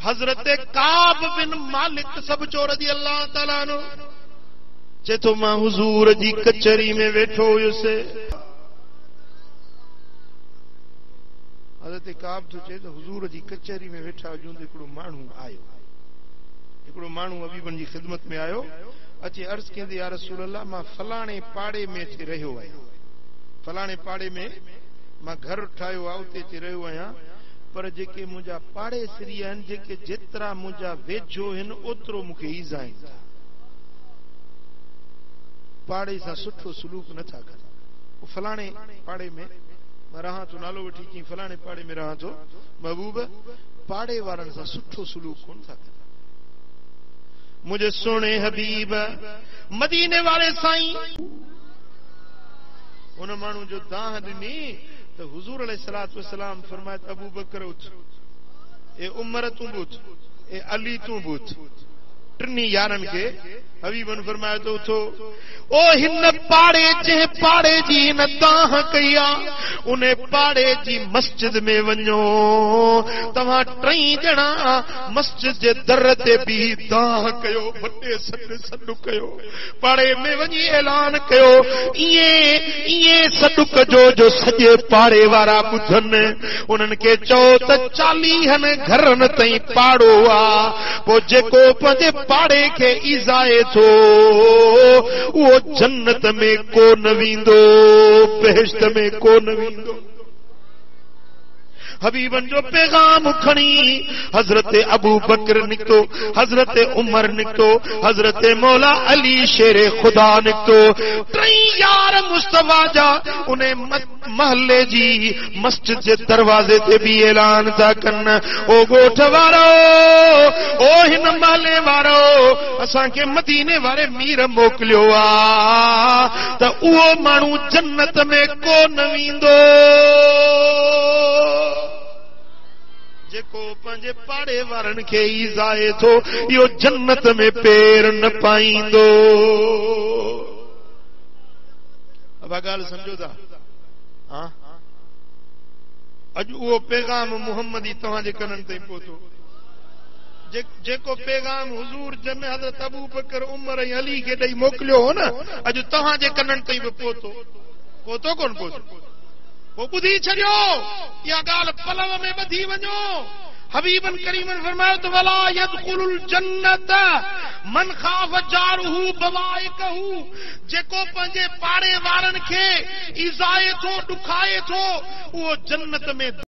हजरत काब बिन मालिक सब चो रज़ी अल्लाह ताला नो चे तो मां हुजूर जी कचहरी में वेठो हुयुसि। हजरत काब तो चे तो हुजूर जी कचहरी में वेठा हुजूं तो हिकिड़ो माण्हू आयो, हिकिड़ो माण्हू हबीबन जी ख़िदमत में आयो। अचे अर्ज़ कंदे या रसूल अल्लाह मां फलाणे पाड़े में अची रहियो आहियां, फलाणे पाड़े में मां घर ठाहियो आहे उते अची रहियो आहियां, पर जेके मुंहिंजा पाड़ेसिरी आहिनि जेके जेतिरा मुंहिंजा वेझो आहिनि ओतिरो मूंखे ईज़ा आहिनि, पाड़े सां सुठो सलूक नथा कनि। फलाणे पाड़े में मां रहां थो, नालो वठी चई फलाणे पाड़े में रहां थो, महबूब पाड़े वारनि सां सुठो सलूक कोन था कनि। मुझे सोने हबीब मदीने वाले साईं उन माण्हू जो दाह ॾिनी तो हुजूर अलैहिस्सलातु वस्सलाम फरमाए अबू बकर उठ, ए उमर तू उठ, ए अली तू उठ। टिनी यारन के हबीबन फरमाए तो उठो। ओ हिन पाड़े जे पाड़े जी न दाह कया उन पाड़े जी मस्जिद में वञो, तव्हां टई ॼणा मस्जिद जे दर ते भी दाह कयो, वॾे सॾु कयो, पाड़े में वञी ऐलान कयो, इएं सॾु कजो जो सॼे पाड़े वारा ॿुधनि। उन्हनि खे चओ त 40 घरनि ताईं पाड़ो आ, पोइ जेको पंहिंजे पाड़े खे ईज़ाए थो उहो जन्नत में कोन वेंदो, बेहिश्त में कोन वेंदो। हबीबन जो पैगाम खणी हजरत अबू बकर निकतो, हजरत उमर निकतो, हजरत मौला अली शेरे खुदा निकतो। टई यार मुस्तफा जा उन महल्ले जी मस्जिद जे दरवाजे ते भी ऐलान था कन, ओ गोठ वारो, ओ हिन महल्ले वारो, असांखे मदीने वारे मीर मोकिलियो आ त उहो माण्हू जन्नत में कोन वेंदो जेको पंहिंजे पाड़े वारनि खे ईज़ाए थो, इहो जन्नत में पेर न पाईंदो। अब ॻाल्हि सम्झो था? हाँ, अॼु उहो पैगाम मुहम्मदी तव्हांजे कननि ताईं पहुतो, जेको पैगाम हुजूर जन हज़रत अबू बकर उमर ऐं अली खे ॾेई मोकिलियो हो न, अॼु तव्हांजे कननि ताईं बि पहुतो कोन पहुतो? वो ॿुधी छॾियो, इहा ॻाल्हि पलव में ॿधी वञो। हबीबन करीमन फरमायो त वला यदखुलुल जन्नत मन खाफ जारुहु बवाइकहु, जेको पंहिंजे पाड़े वारनि खे ईज़ाए थो, ॾुखाए थो, उहो जन्नत में